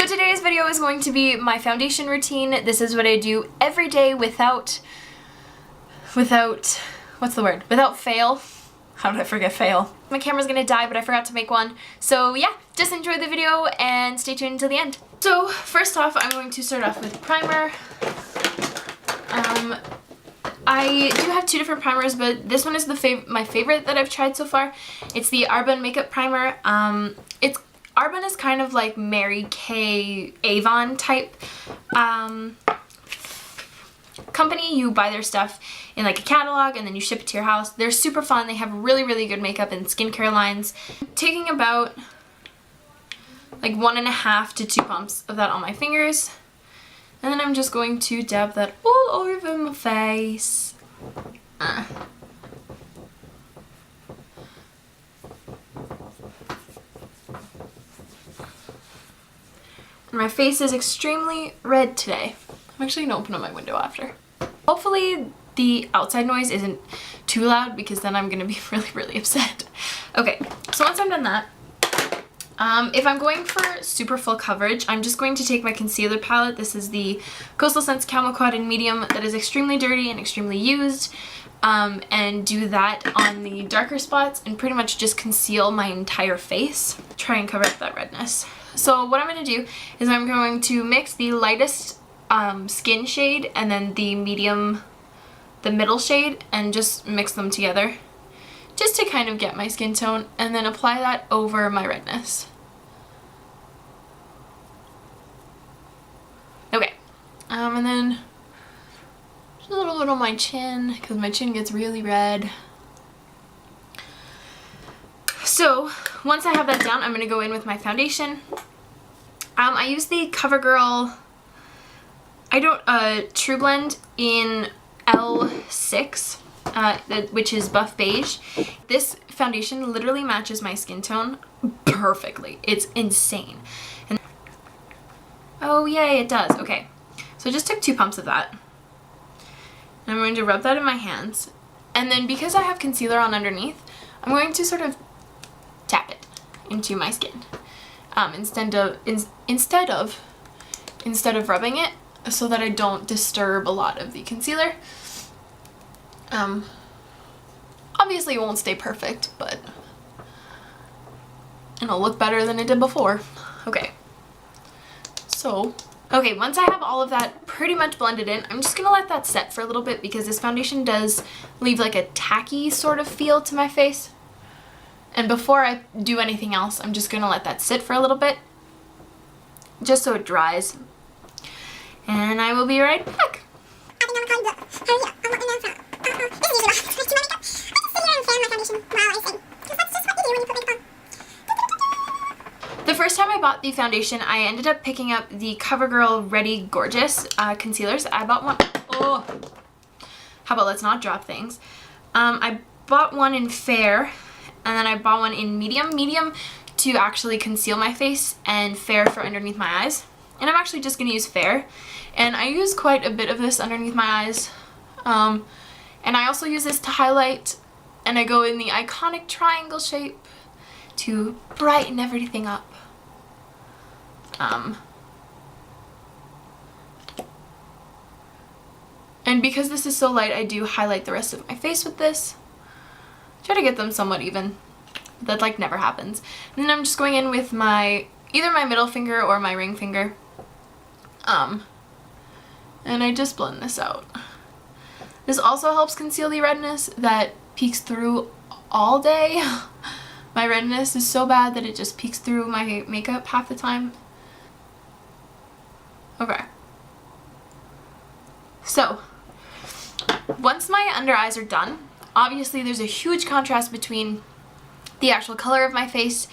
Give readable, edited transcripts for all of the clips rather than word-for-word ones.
So today's video is going to be my foundation routine. This is what I do every day without fail. How did I forget fail? My camera's gonna die, but I forgot to make one. So yeah, just enjoy the video and stay tuned until the end. So first off, I'm going to start off with primer. I do have two different primers, but this one is my favorite that I've tried so far. It's the Arbonne Makeup Primer. Arbonne is kind of like Mary Kay Avon type company. You buy their stuff in like a catalog and then you ship it to your house. They're super fun. They have really good makeup and skincare lines. Taking about like 1.5 to 2 pumps of that on my fingers. And then I'm just going to dab that all over my face. My face is extremely red today. I'm actually gonna open up my window after. Hopefully the outside noise isn't too loud because then I'm gonna be really upset. Okay, so once I'm done that, if I'm going for super full coverage, I'm just going to take my concealer palette. This is the Coastal Scents Camo Quad in medium that is extremely dirty and extremely used, and do that on the darker spots and pretty much just conceal my entire face. Try and cover up that redness. So what I'm going to do is I'm going to mix the lightest skin shade and then the middle shade, and just mix them together just to kind of get my skin tone, and then apply that over my redness. Okay, and then just a little bit on my chin because my chin gets really red. So once I have that down, I'm going to go in with my foundation. I use the CoverGirl True Blend in L6, which is buff beige. This foundation literally matches my skin tone perfectly. It's insane. And oh yay, it does. Okay, so I just took 2 pumps of that. And I'm going to rub that in my hands. And then because I have concealer on underneath, I'm going to sort of tap it into my skin instead of rubbing it, so that I don't disturb a lot of the concealer. Obviously it won't stay perfect, but it'll look better than it did before. Okay, so once I have all of that pretty much blended in, I'm just gonna let that set for a little bit because this foundation does leave like a tacky sort of feel to my face. And before I do anything else, I'm just gonna let that sit for a little bit, just so it dries. And I will be right back. The first time I bought the foundation, I ended up picking up the CoverGirl Ready Gorgeous concealers. I bought one. Oh, how about let's not drop things. I bought one in Fair, and then I bought one in medium to actually conceal my face, and Fair for underneath my eyes. And I'm actually just going to use Fair. And I use quite a bit of this underneath my eyes. And I also use this to highlight, and I go in the iconic triangle shape to brighten everything up. And because this is so light, I do highlight the rest of my face with this. Try to get them somewhat even. That like never happens. And then I'm just going in with either my middle finger or my ring finger. And I just blend this out. This also helps conceal the redness that peeks through all day. My redness is so bad that it just peeks through my makeup half the time. Okay. So, once my under eyes are done, obviously there's a huge contrast between the actual color of my face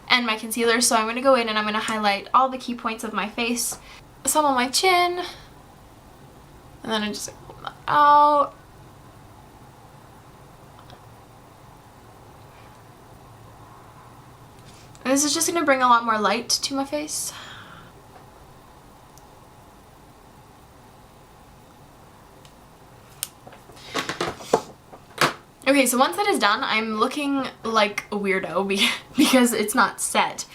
and my concealer, so I'm going to go in and I'm going to highlight all the key points of my face. Some on my chin, and then I just pull that out. And this is just going to bring a lot more light to my face. Okay, so once that is done, I'm looking like a weirdo because it's not set.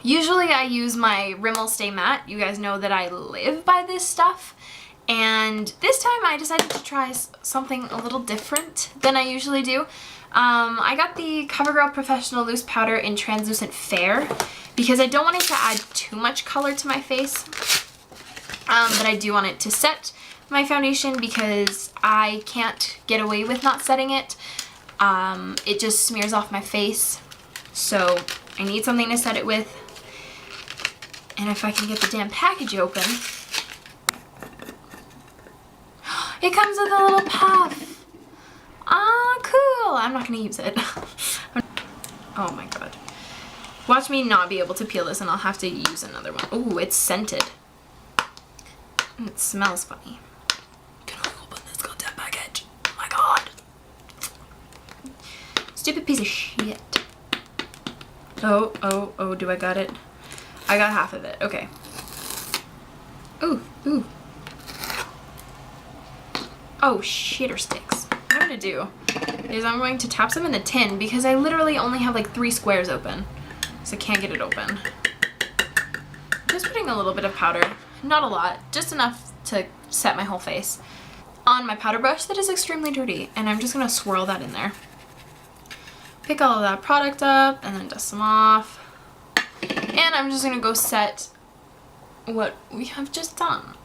Usually I use my Rimmel Stay Matte. You guys know that I live by this stuff. And this time I decided to try something a little different than I usually do. I got the CoverGirl Professional Loose Powder in Translucent Fair because I don't want it to add too much color to my face. But I do want it to set my foundation because I can't get away with not setting it. It just smears off my face. So I need something to set it with. And if I can get the damn package open. It comes with a little puff. Ah, cool. I'm not gonna use it. Oh my god. Watch me not be able to peel this and I'll have to use another one. Ooh, it's scented. It smells funny. Can I open this goddamn package? Oh my god. Stupid piece of shit. Oh, do I got it? I got half of it. Okay. Ooh. Oh, shitter sticks. What I'm gonna do is I'm going to tap some in the tin because I literally only have like 3 squares open. So I can't get it open. Just putting a little bit of powder. Not a lot. Just enough to set my whole face on my powder brush that is extremely dirty. And I'm just gonna swirl that in there. Pick all of that product up and then dust some off. And I'm just gonna go set what we have just done.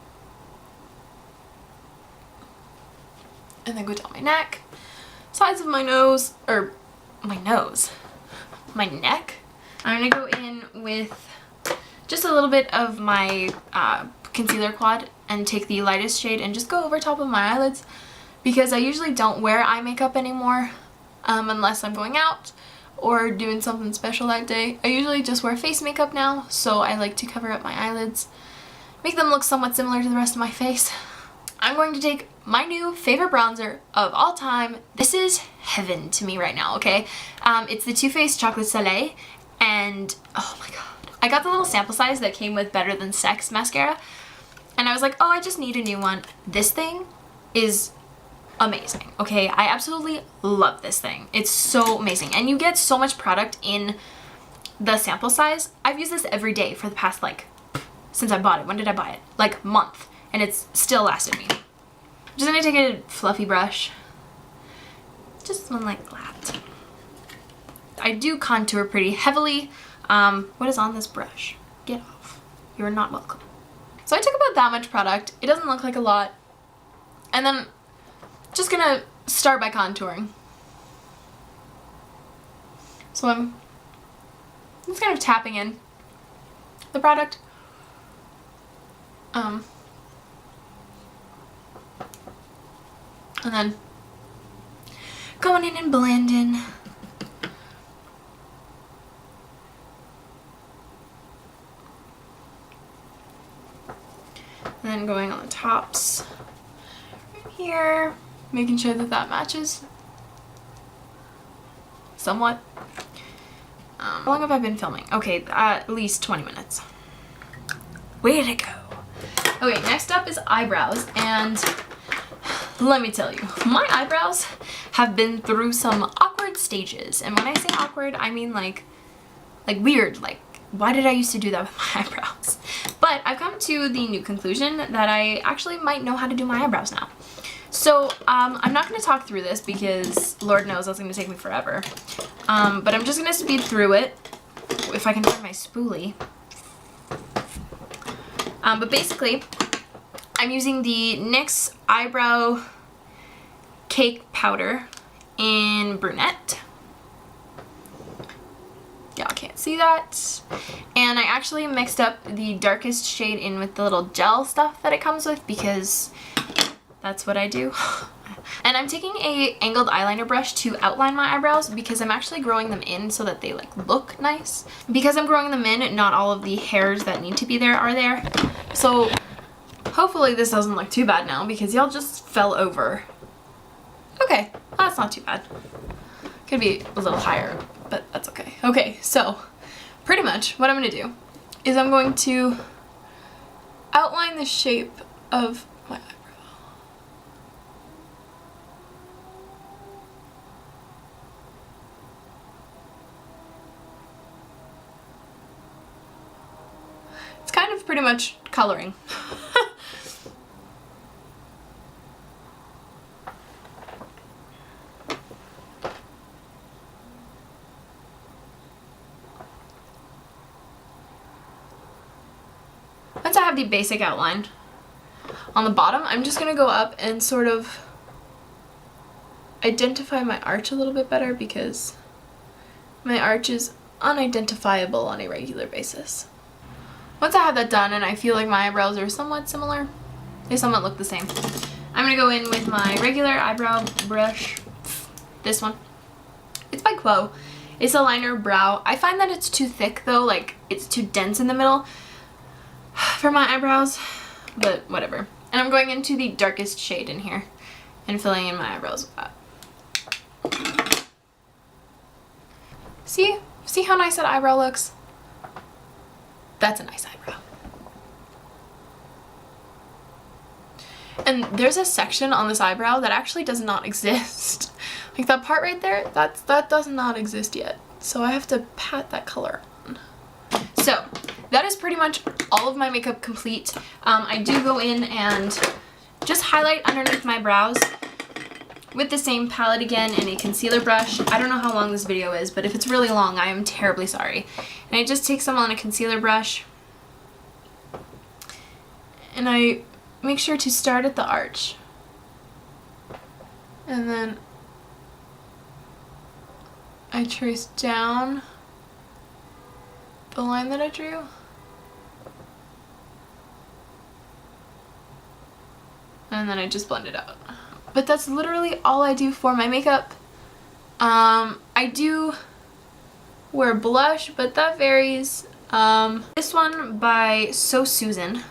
And then go down my neck, sides of my nose, or my neck. I'm gonna go in with just a little bit of my concealer quad and take the lightest shade and just go over top of my eyelids because I usually don't wear eye makeup anymore unless I'm going out or doing something special that day. I usually just wear face makeup now, so I like to cover up my eyelids, make them look somewhat similar to the rest of my face. I'm going to take my new favorite bronzer of all time. This is heaven to me right now, okay? It's the Too Faced Chocolate Soleil, and oh my god. I got the little sample size that came with Better Than Sex mascara, and I was like, oh, I just need a new one. This thing is amazing, okay? I absolutely love this thing. It's so amazing, and you get so much product in the sample size. I've used this every day for the past, like, since I bought it. When did I buy it? Like, month, and it's still lasted me. I'm just gonna take a fluffy brush, just one like that. I do contour pretty heavily. What is on this brush? Get off. You are not welcome. So I took about that much product. It doesn't look like a lot. And then just gonna start by contouring. So I'm just kind of tapping in the product. And then going in and blending. And then going on the tops right here, making sure that that matches somewhat. How long have I been filming? Okay, at least 20 minutes. Where did it go? Okay, next up is eyebrows, and let me tell you, my eyebrows have been through some awkward stages. And when I say awkward, I mean like weird, like why did I used to do that with my eyebrows? But I've come to the new conclusion that I actually might know how to do my eyebrows now. So I'm not going to talk through this because Lord knows that's going to take me forever. But I'm just going to speed through it if I can find my spoolie. But basically, I'm using the NYX Eyebrow Cake Powder in Brunette. Y'all can't see that. And I actually mixed up the darkest shade in with the little gel stuff that it comes with because that's what I do. And I'm taking a angled eyeliner brush to outline my eyebrows because I'm actually growing them in so that they like look nice. Because I'm growing them in, not all of the hairs that need to be there are there. So hopefully this doesn't look too bad now because y'all just fell over. Okay, that's not too bad. Could be a little higher, but that's okay. Okay, so pretty much what I'm going to do is I'm going to outline the shape of my eyebrow. pretty much coloring. Once I have the basic outline on the bottom, I'm just gonna go up and sort of identify my arch a little bit better because my arch is unidentifiable on a regular basis. Once I have that done and I feel like my eyebrows are somewhat similar, they somewhat look the same, I'm gonna go in with my regular eyebrow brush, this one. It's by Quo. It's a liner brow. I find that it's too thick though, like it's too dense in the middle for my eyebrows, but whatever. And I'm going into the darkest shade in here and filling in my eyebrows with that. See how nice that eyebrow looks? That's a nice eyebrow. And there's a section on this eyebrow that actually does not exist. Like that part right there, that does not exist yet. So I have to pat that color on. So that is pretty much all of my makeup complete. I do go in and just highlight underneath my brows with the same palette again and a concealer brush. I don't know how long this video is, but if it's really long, I am terribly sorry. And I just take some on a concealer brush and I make sure to start at the arch. And then I trace down the line that I drew. And then I just blend it out. But that's literally all I do for my makeup. I do wear blush, but that varies. This one by So Susan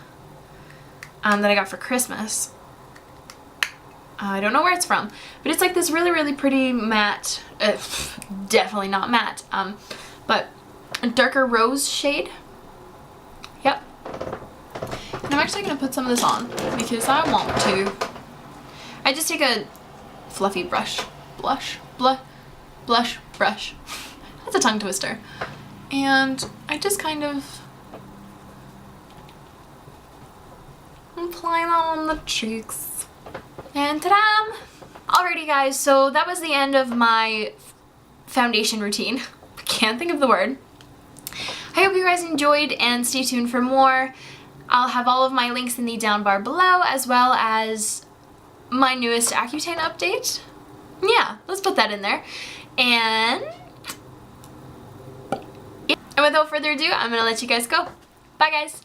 that I got for Christmas. I don't know where it's from, but it's like this really, really pretty matte, definitely not matte, but a darker rose shade. Yep. And I'm actually going to put some of this on because I want to. I just take a fluffy blush brush. That's a tongue twister. And I just kind of apply that on the cheeks. And ta-da! Alrighty guys, so that was the end of my foundation routine. I can't think of the word. I hope you guys enjoyed and stay tuned for more. I'll have all of my links in the down bar below as well as my newest Accutane update. Yeah, let's put that in there. And without further ado, I'm gonna let you guys go. Bye guys!